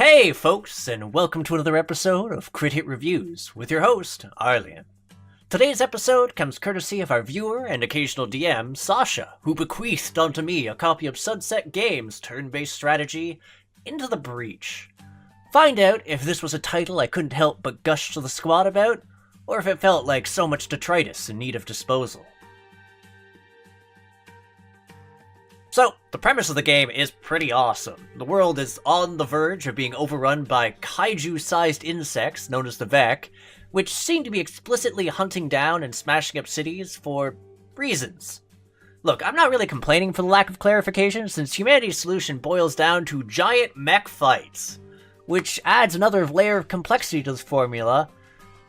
Hey folks, and welcome to another episode of Crit Hit Reviews with your host, Arlyeon. Today's episode comes courtesy of our viewer and occasional DM, Sasha, who bequeathed onto me a copy of Sunset Games' turn-based strategy, Into the Breach. Find out if this was a title I couldn't help but gush to the squad about, or if it felt like so much detritus in need of disposal. So, the premise of the game is pretty awesome. The world is on the verge of being overrun by kaiju-sized insects known as the Vek, which seem to be explicitly hunting down and smashing up cities for reasons. Look, I'm not really complaining for the lack of clarification, since humanity's solution boils down to giant mech fights, which adds another layer of complexity to this formula,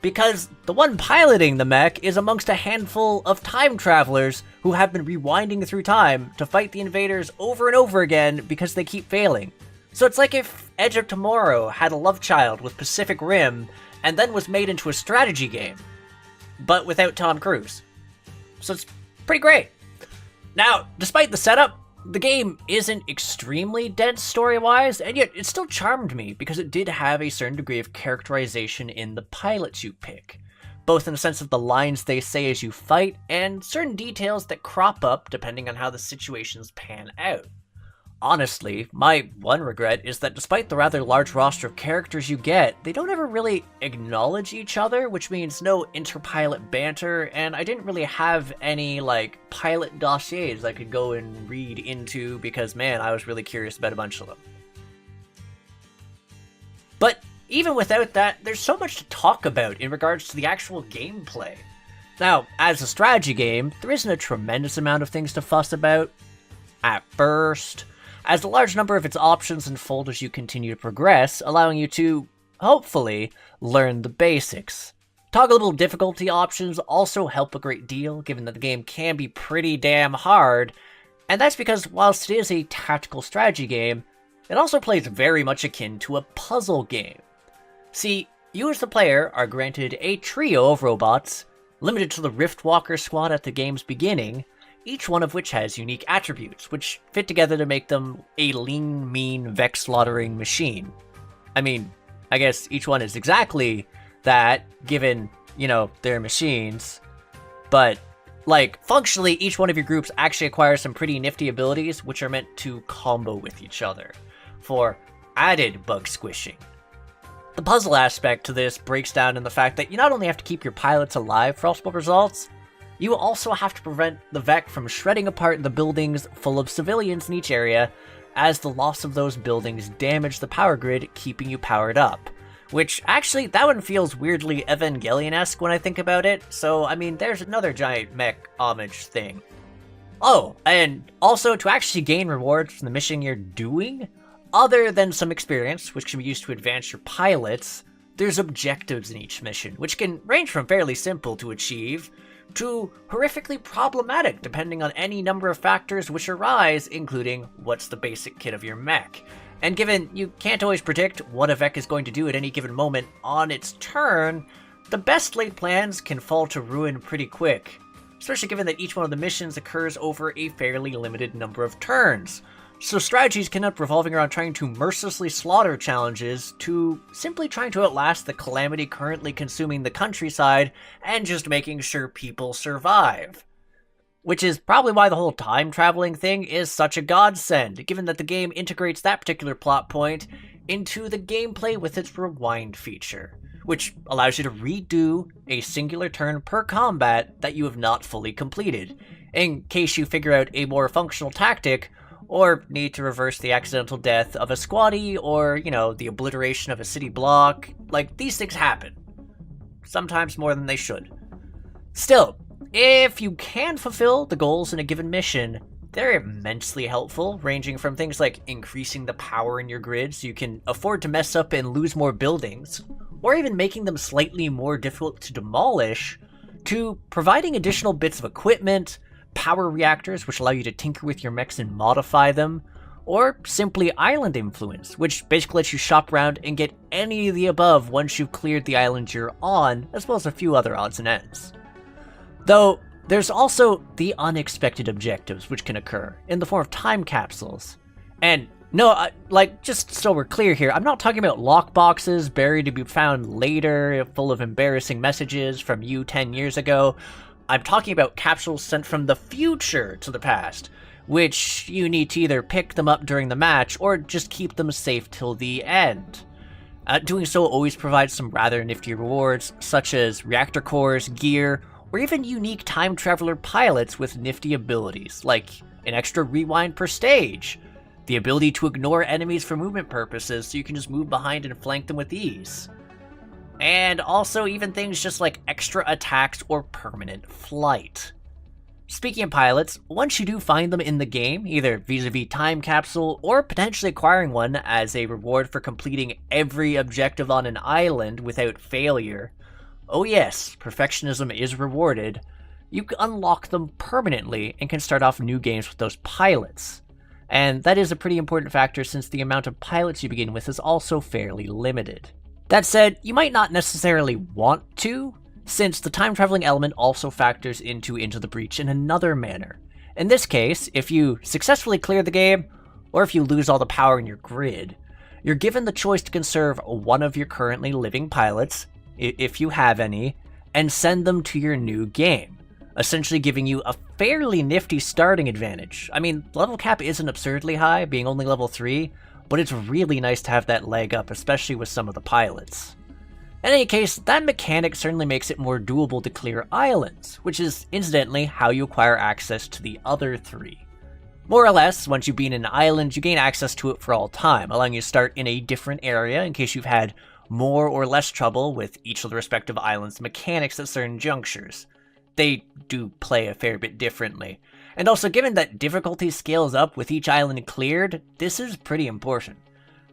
because the one piloting the mech is amongst a handful of time travelers who have been rewinding through time to fight the invaders over and over again because they keep failing. So it's like if Edge of Tomorrow had a love child with Pacific Rim and then was made into a strategy game, but without Tom Cruise. So it's pretty great. Now, despite the setup, the game isn't extremely dense story-wise, and yet it still charmed me because it did have a certain degree of characterization in the pilots you pick, both in the sense of the lines they say as you fight, and certain details that crop up depending on how the situations pan out. Honestly, my one regret is that despite the rather large roster of characters you get, they don't ever really acknowledge each other, which means no interpilot banter, and I didn't really have any, pilot dossiers I could go and read into because, man, I was really curious about a bunch of them. But even without that, there's so much to talk about in regards to the actual gameplay. Now, as a strategy game, there isn't a tremendous amount of things to fuss about at first, as a large number of its options unfold as you continue to progress, allowing you to, hopefully, learn the basics. Toggleable difficulty options also help a great deal, given that the game can be pretty damn hard, and that's because whilst it is a tactical strategy game, it also plays very much akin to a puzzle game. See, you as the player are granted a trio of robots, limited to the Riftwalker squad at the game's beginning, each one of which has unique attributes, which fit together to make them a lean, mean, Vek-slaughtering machine. I mean, I guess each one is exactly that, given, their machines, but, functionally, each one of your groups actually acquires some pretty nifty abilities, which are meant to combo with each other, for added bug squishing. The puzzle aspect to this breaks down in the fact that you not only have to keep your pilots alive for optimal results, you also have to prevent the Vek from shredding apart the buildings full of civilians in each area, as the loss of those buildings damage the power grid, keeping you powered up. Which, actually, that one feels weirdly Evangelion-esque when I think about it, so, there's another giant mech homage thing. Oh, and also, to actually gain rewards from the mission you're doing, other than some experience, which can be used to advance your pilots, there's objectives in each mission, which can range from fairly simple to achieve, to horrifically problematic depending on any number of factors which arise, including what's the basic kit of your mech. And given you can't always predict what a Vek is going to do at any given moment on its turn, the best laid plans can fall to ruin pretty quick, especially given that each one of the missions occurs over a fairly limited number of turns. So strategies can end up revolving around trying to mercilessly slaughter challenges to simply trying to outlast the calamity currently consuming the countryside and just making sure people survive. Which is probably why the whole time traveling thing is such a godsend, given that the game integrates that particular plot point into the gameplay with its rewind feature, which allows you to redo a singular turn per combat that you have not fully completed, in case you figure out a more functional tactic, or need to reverse the accidental death of a squaddie, or, the obliteration of a city block. These things happen. Sometimes more than they should. Still, if you can fulfill the goals in a given mission, they're immensely helpful, ranging from things like increasing the power in your grid so you can afford to mess up and lose more buildings, or even making them slightly more difficult to demolish, to providing additional bits of equipment, power reactors which allow you to tinker with your mechs and modify them, or simply island influence, which basically lets you shop around and get any of the above once you've cleared the island you're on, as well as a few other odds and ends. Though, there's also the unexpected objectives which can occur, in the form of time capsules. And No, like, just so we're clear here, I'm not talking about lockboxes buried to be found later, full of embarrassing messages from you 10 years ago. I'm talking about capsules sent from the future to the past, which you need to either pick them up during the match or just keep them safe till the end. Doing so always provides some rather nifty rewards, such as reactor cores, gear, or even unique time traveler pilots with nifty abilities, like an extra rewind per stage, the ability to ignore enemies for movement purposes so you can just move behind and flank them with ease. And also even things just like extra attacks or permanent flight. Speaking of pilots, once you do find them in the game, either vis-a-vis time capsule or potentially acquiring one as a reward for completing every objective on an island without failure, oh yes, perfectionism is rewarded, you can unlock them permanently and can start off new games with those pilots. And that is a pretty important factor since the amount of pilots you begin with is also fairly limited. That said, you might not necessarily want to, since the time-traveling element also factors into the Breach in another manner. In this case, if you successfully clear the game, or if you lose all the power in your grid, you're given the choice to conserve one of your currently living pilots, if you have any, and send them to your new game, essentially giving you a fairly nifty starting advantage. I mean, level cap isn't absurdly high, being only level 3, but it's really nice to have that leg up, especially with some of the pilots. In any case, that mechanic certainly makes it more doable to clear islands, which is incidentally how you acquire access to the other 3. More or less, once you've been in an island, you gain access to it for all time, allowing you to start in a different area in case you've had more or less trouble with each of the respective islands' mechanics at certain junctures. They do play a fair bit differently. And also, given that difficulty scales up with each island cleared, this is pretty important.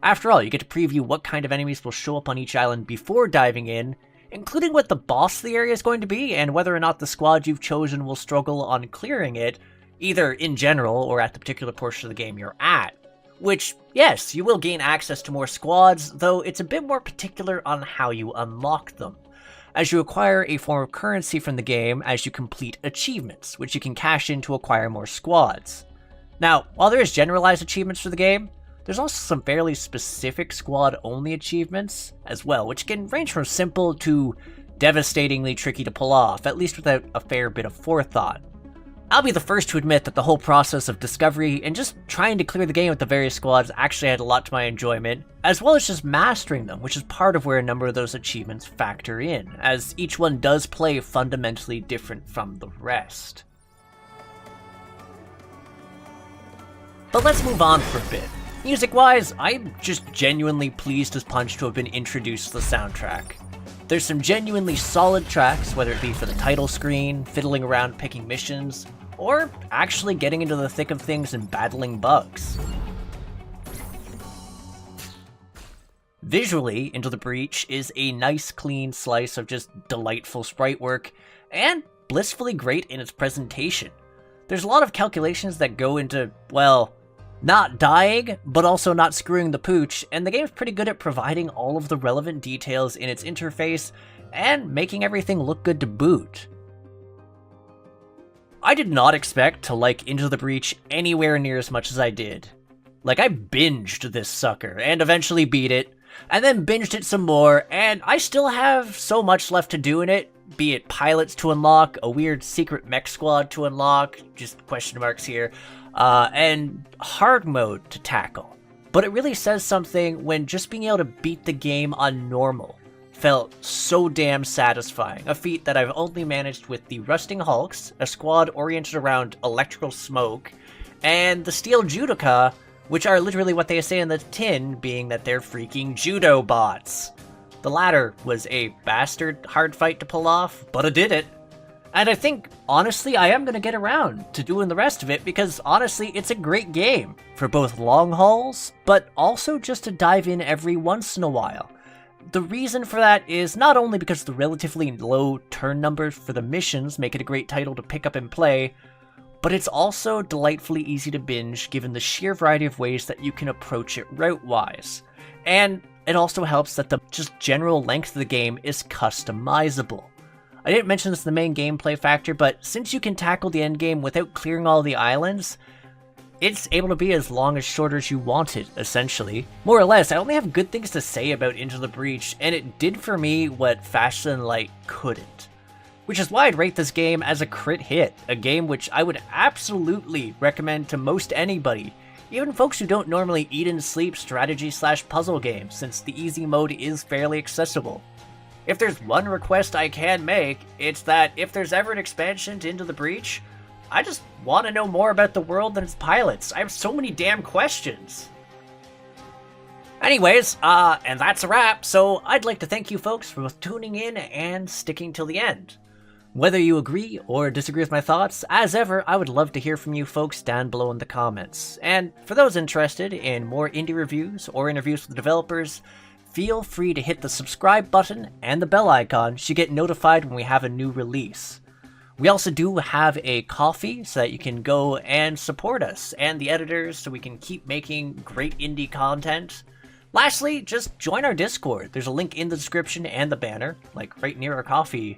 After all, you get to preview what kind of enemies will show up on each island before diving in, including what the boss of the area is going to be, and whether or not the squad you've chosen will struggle on clearing it, either in general or at the particular portion of the game you're at. Which, yes, you will gain access to more squads, though it's a bit more particular on how you unlock them, as you acquire a form of currency from the game as you complete achievements, which you can cash in to acquire more squads. Now, while there is generalized achievements for the game, there's also some fairly specific squad-only achievements as well, which can range from simple to devastatingly tricky to pull off, at least without a fair bit of forethought. I'll be the first to admit that the whole process of discovery and just trying to clear the game with the various squads actually had a lot to my enjoyment, as well as just mastering them, which is part of where a number of those achievements factor in, as each one does play fundamentally different from the rest. But let's move on for a bit. Music-wise, I'm just genuinely pleased as punch to have been introduced to the soundtrack. There's some genuinely solid tracks, whether it be for the title screen, fiddling around picking missions, or actually getting into the thick of things and battling bugs. Visually, Into the Breach is a nice clean slice of just delightful sprite work, and blissfully great in its presentation. There's a lot of calculations that go into, well, not dying, but also not screwing the pooch, and the game's pretty good at providing all of the relevant details in its interface, and making everything look good to boot. I did not expect to like Into the Breach anywhere near as much as I did. Like, I binged this sucker, and eventually beat it, and then binged it some more, and I still have so much left to do in it, be it pilots to unlock, a weird secret mech squad to unlock, just question marks here, and hard mode to tackle. But it really says something when just being able to beat the game on normal felt so damn satisfying, a feat that I've only managed with the Rusting Hulks, a squad oriented around electrical smoke, and the Steel Judoka, which are literally what they say in the tin, being that they're freaking judo bots. The latter was a bastard hard fight to pull off, but I did it. And I think, honestly, I am going to get around to doing the rest of it because, honestly, it's a great game for both long hauls, but also just to dive in every once in a while. The reason for that is not only because the relatively low turn numbers for the missions make it a great title to pick up and play, but it's also delightfully easy to binge given the sheer variety of ways that you can approach it route-wise. And it also helps that the just general length of the game is customizable. I didn't mention this in the main gameplay factor, but since you can tackle the endgame without clearing all the islands, it's able to be as long as short as you want it, essentially. More or less, I only have good things to say about Into the Breach, and it did for me what Faster Than Light couldn't. Which is why I'd rate this game as a crit hit, a game which I would absolutely recommend to most anybody, even folks who don't normally eat and sleep strategy/puzzle games, since the easy mode is fairly accessible. If there's one request I can make, it's that if there's ever an expansion to Into the Breach, I just want to know more about the world and its pilots. I have so many damn questions. Anyways, and that's a wrap, so I'd like to thank you folks for both tuning in and sticking till the end. Whether you agree or disagree with my thoughts, as ever, I would love to hear from you folks down below in the comments. And for those interested in more indie reviews or interviews with developers, feel free to hit the subscribe button and the bell icon so you get notified when we have a new release. We also do have a Ko-fi so that you can go and support us and the editors so we can keep making great indie content. Lastly, just join our Discord. There's a link in the description and the banner, like right near our Ko-fi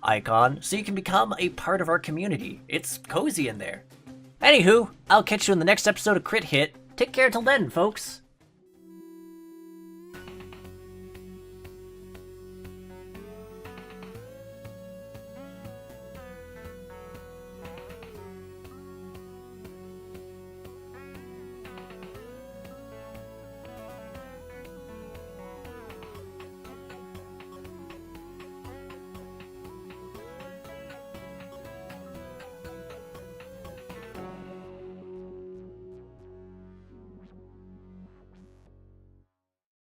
icon, so you can become a part of our community. It's cozy in there. Anywho, I'll catch you in the next episode of Crit Hit. Take care till then, folks.